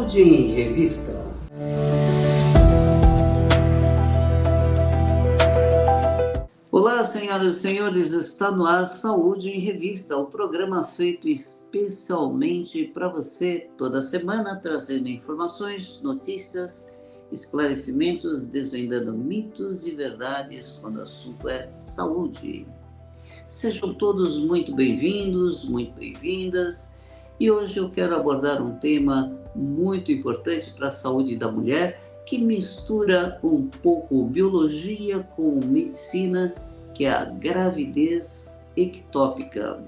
Saúde em Revista. Olá, senhoras e senhores, está no ar Saúde em Revista, o programa feito especialmente para você, toda semana, trazendo informações, notícias, esclarecimentos, desvendando mitos e verdades quando o assunto é saúde. Sejam todos muito bem-vindos, muito bem-vindas, e hoje eu quero abordar um tema muito importante para a saúde da mulher, que mistura um pouco biologia com medicina, que é a gravidez ectópica.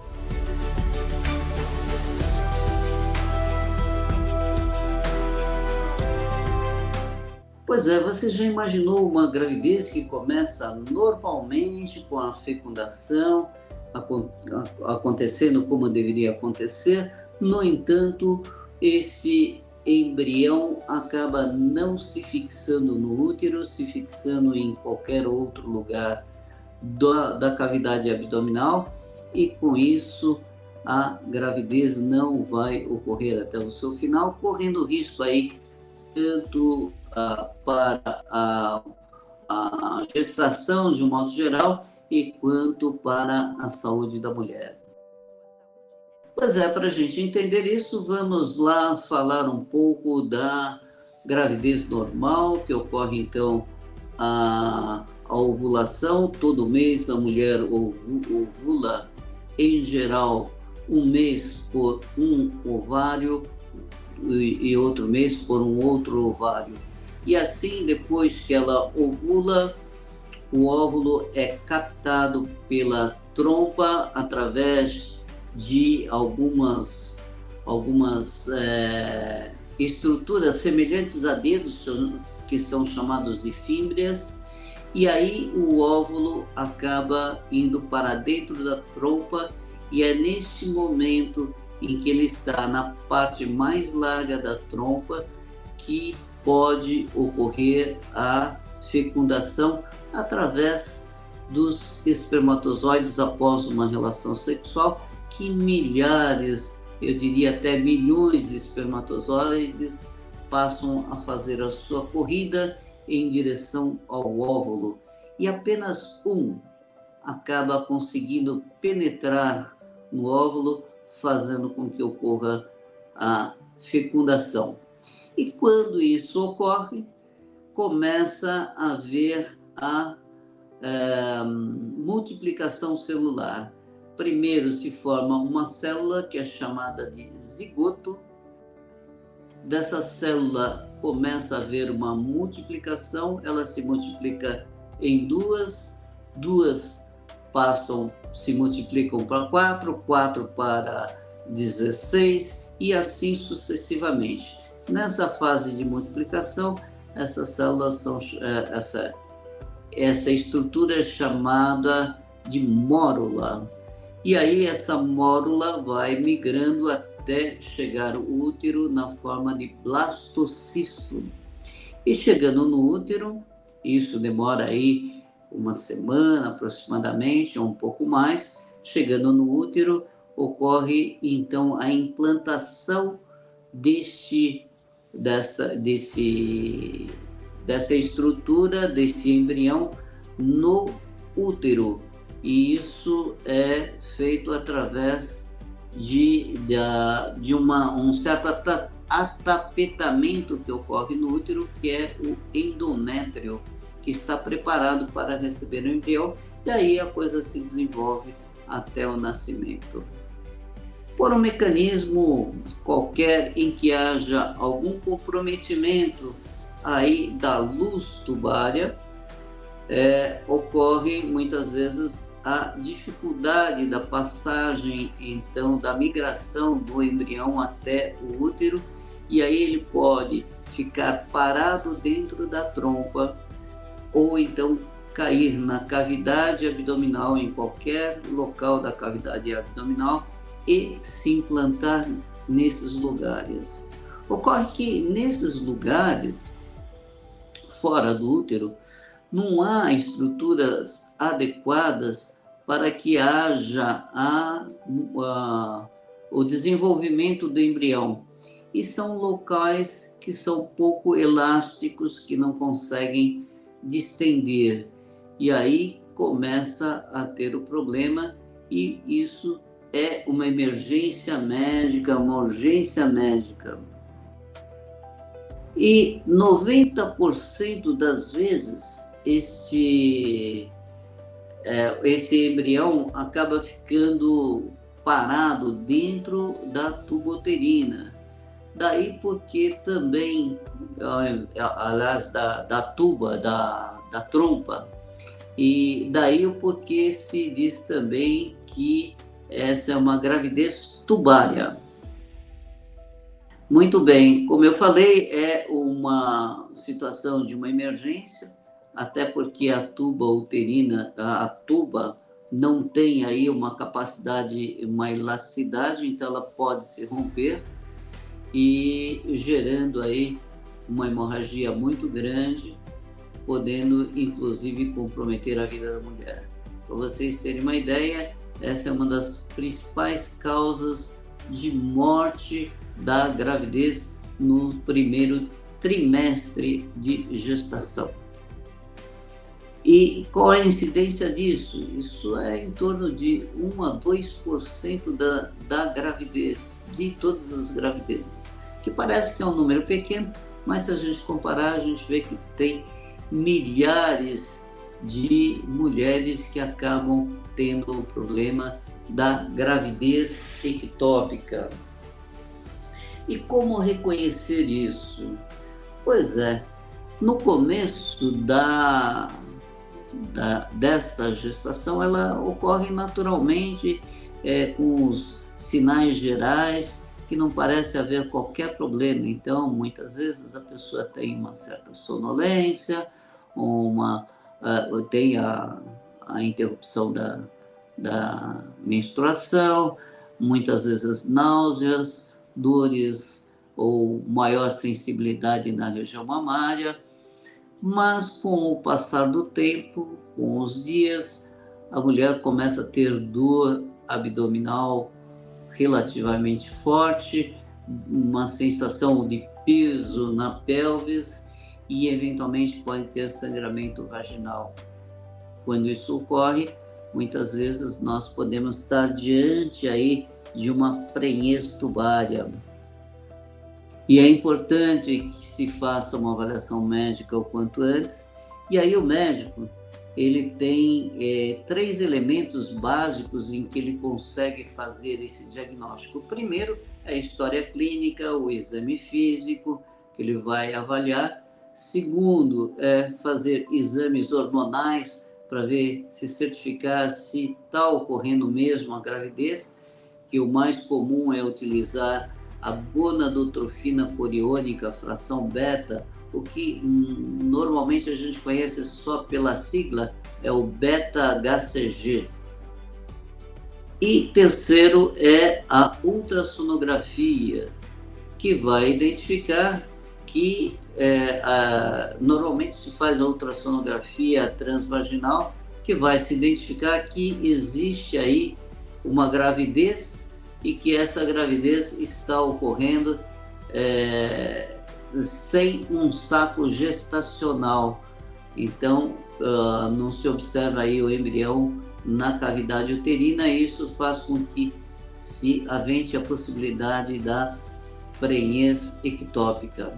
Pois é, você já imaginou uma gravidez que começa normalmente com a fecundação, acontecendo como deveria acontecer? No entanto, esse embrião acaba não se fixando no útero, se fixando em qualquer outro lugar da cavidade abdominal, e com isso a gravidez não vai ocorrer até o seu final, correndo risco aí tanto para a gestação de um modo geral e quanto para a saúde da mulher. Pois é, para a gente entender isso, vamos lá falar um pouco da gravidez normal, que ocorre então a ovulação. Todo mês a mulher ovula, em geral, um mês por um ovário e outro mês por um outro ovário. E assim, depois que ela ovula, o óvulo é captado pela trompa através de algumas estruturas semelhantes a dedos, que são chamados de fímbrias, e aí o óvulo acaba indo para dentro da trompa, e é neste momento em que ele está na parte mais larga da trompa que pode ocorrer a fecundação através dos espermatozoides após uma relação sexual, que milhares, eu diria até milhões de espermatozoides passam a fazer a sua corrida em direção ao óvulo, e apenas um acaba conseguindo penetrar no óvulo, fazendo com que ocorra a fecundação. E quando isso ocorre, começa a haver a multiplicação celular. Primeiro se forma uma célula que é chamada de zigoto. Dessa célula começa a haver uma multiplicação, ela se multiplica em duas se multiplicam para 4 para 16 e assim sucessivamente. Nessa fase de multiplicação, essas células são essa estrutura é chamada de mórula. E aí essa mórula vai migrando até chegar ao útero na forma de blastocisto. E chegando no útero, isso demora aí uma semana aproximadamente, ou um pouco mais. Chegando no útero, ocorre então a implantação dessa estrutura, desse embrião no útero. E isso é feito através de um certo atapetamento que ocorre no útero, que é o endométrio, que está preparado para receber o embrião, e aí a coisa se desenvolve até o nascimento. Por um mecanismo qualquer em que haja algum comprometimento aí da luz tubária, ocorre muitas vezes a dificuldade da passagem, então, da migração do embrião até o útero, e aí ele pode ficar parado dentro da trompa, ou então cair na cavidade abdominal, em qualquer local da cavidade abdominal, e se implantar nesses lugares. Ocorre que nesses lugares, fora do útero, não há estruturas adequadas para que haja o desenvolvimento do embrião. e são locais que são pouco elásticos, que não conseguem distender. E aí começa a ter o problema, e isso é uma emergência médica, uma urgência médica. E 90% das vezes esse embrião acaba ficando parado dentro da tuboterina. Daí porque também, aliás, da tuba, da trompa, e daí o porquê se diz também que essa é uma gravidez tubária. Muito bem, como eu falei, é uma situação de uma emergência, até porque a tuba uterina, a tuba não tem aí uma capacidade, uma elasticidade, então ela pode se romper e gerando aí uma hemorragia muito grande, podendo inclusive comprometer a vida da mulher. Para vocês terem uma ideia, essa é uma das principais causas de morte da gravidez no primeiro trimestre de gestação. E qual é a incidência disso? Isso é em torno de 1 a 2% da gravidez, de todas as gravidezes, que parece que é um número pequeno, mas se a gente comparar, a gente vê que tem milhares de mulheres que acabam tendo o problema da gravidez ectópica. E como reconhecer isso? Pois é, no começo desta gestação, ela ocorre naturalmente, com os sinais gerais, que não parece haver qualquer problema. Então, muitas vezes a pessoa tem uma certa sonolência, tem a interrupção da menstruação, muitas vezes náuseas, dores ou maior sensibilidade na região mamária. Mas com o passar do tempo, com os dias, a mulher começa a ter dor abdominal relativamente forte, uma sensação de peso na pelvis e eventualmente pode ter sangramento vaginal. Quando isso ocorre, muitas vezes nós podemos estar diante aí de uma prenhez tubária. E é importante que se faça uma avaliação médica o quanto antes. E aí o médico, ele tem 3 elementos básicos em que ele consegue fazer esse diagnóstico. O primeiro é a história clínica, o exame físico, que ele vai avaliar. Segundo, é fazer exames hormonais para ver, se certificar se está ocorrendo mesmo a gravidez, que o mais comum é utilizar a gonadotrofina coriônica, fração beta, o que normalmente a gente conhece só pela sigla, é o beta-HCG. E terceiro é a ultrassonografia, que vai identificar que normalmente se faz a ultrassonografia transvaginal, que vai se identificar que existe aí uma gravidez e que essa gravidez está ocorrendo sem um saco gestacional. Então, não se observa aí o embrião na cavidade uterina, e isso faz com que se avente a possibilidade da prenhez ectópica.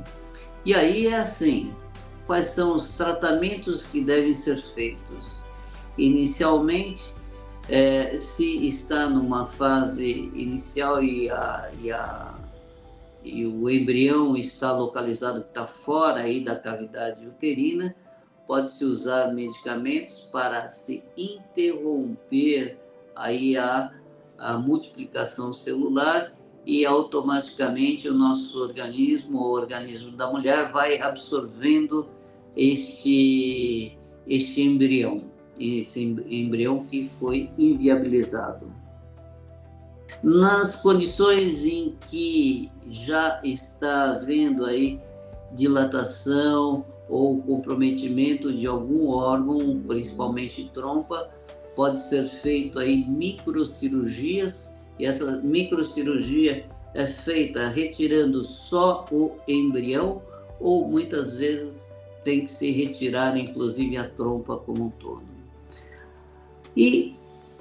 E aí é assim, quais são os tratamentos que devem ser feitos? Inicialmente, se está numa fase inicial e o embrião está localizado, está fora aí da cavidade uterina, pode-se usar medicamentos para se interromper aí a multiplicação celular, e automaticamente o nosso organismo, o organismo da mulher, vai absorvendo este embrião, esse embrião que foi inviabilizado. Nas condições em que já está havendo aí dilatação ou comprometimento de algum órgão, principalmente trompa, pode ser feito aí microcirurgias, e essa microcirurgia é feita retirando só o embrião ou muitas vezes tem que se retirar inclusive a trompa como um todo. E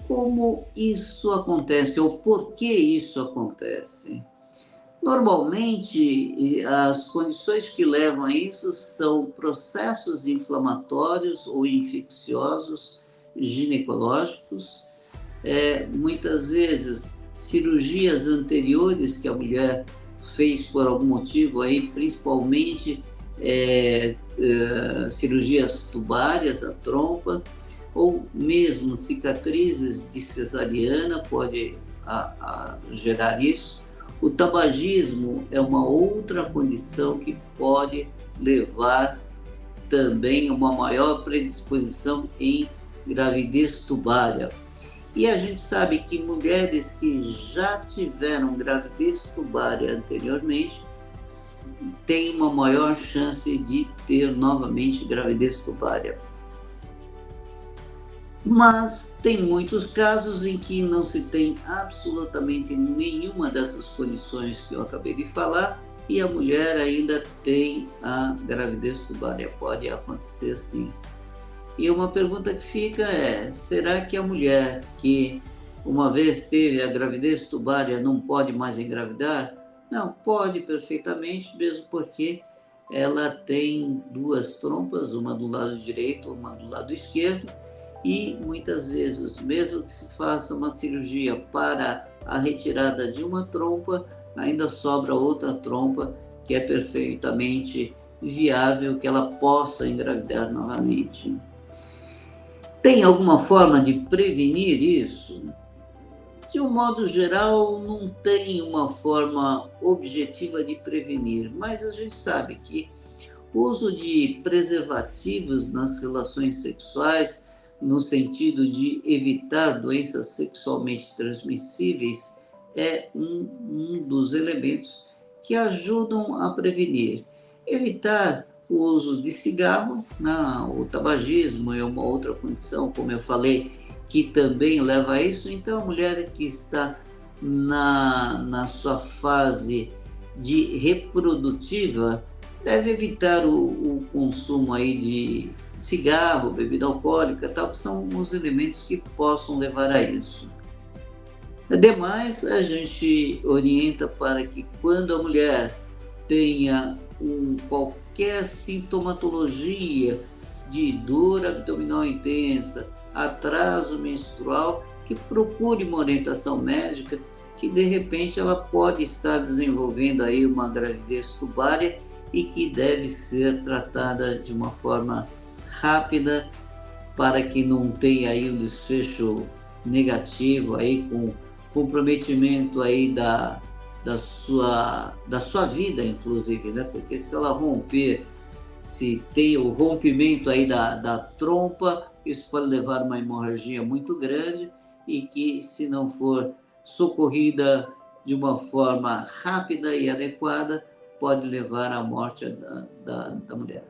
como isso acontece ou por que isso acontece? Normalmente, as condições que levam a isso são processos inflamatórios ou infecciosos ginecológicos, muitas vezes cirurgias anteriores que a mulher fez por algum motivo, aí, principalmente cirurgias tubárias da trompa, ou mesmo cicatrizes de cesariana pode gerar isso. O tabagismo é uma outra condição que pode levar também a uma maior predisposição em gravidez tubária. E a gente sabe que mulheres que já tiveram gravidez tubária anteriormente têm uma maior chance de ter novamente gravidez tubária. Mas tem muitos casos em que não se tem absolutamente nenhuma dessas condições que eu acabei de falar e a mulher ainda tem a gravidez tubária. Pode acontecer sim. E uma pergunta que fica é: será que a mulher que uma vez teve a gravidez tubária não pode mais engravidar? Não, pode perfeitamente, mesmo porque ela tem duas trompas, uma do lado direito, uma do lado esquerdo, e muitas vezes, mesmo que se faça uma cirurgia para a retirada de uma trompa, ainda sobra outra trompa que é perfeitamente viável que ela possa engravidar novamente. Tem alguma forma de prevenir isso? De um modo geral, não tem uma forma objetiva de prevenir, mas a gente sabe que o uso de preservativos nas relações sexuais, no sentido de evitar doenças sexualmente transmissíveis, é um dos elementos que ajudam a prevenir. Evitar o uso de cigarro, o tabagismo é uma outra condição, como eu falei, que também leva a isso. Então, a mulher que está na sua fase de reprodutiva deve evitar o consumo aí de cigarro, bebida alcoólica, tal, que são os elementos que possam levar a isso. Ademais, a gente orienta para que quando a mulher tenha qualquer sintomatologia de dor abdominal intensa, atraso menstrual, que procure uma orientação médica, que de repente ela pode estar desenvolvendo aí uma gravidez tubária e que deve ser tratada de uma forma rápida para que não tenha aí um desfecho negativo aí com comprometimento aí da sua vida, inclusive, né? Porque se ela romper, se tem o rompimento aí da trompa, isso pode levar a uma hemorragia muito grande e que, se não for socorrida de uma forma rápida e adequada, pode levar à morte da mulher.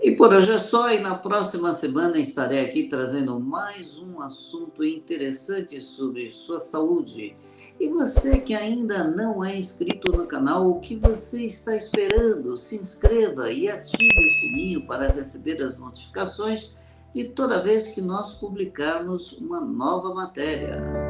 E por hoje é só, e na próxima semana estarei aqui trazendo mais um assunto interessante sobre sua saúde. E você que ainda não é inscrito no canal, o que você está esperando? Se inscreva e ative o sininho para receber as notificações de toda vez que nós publicarmos uma nova matéria.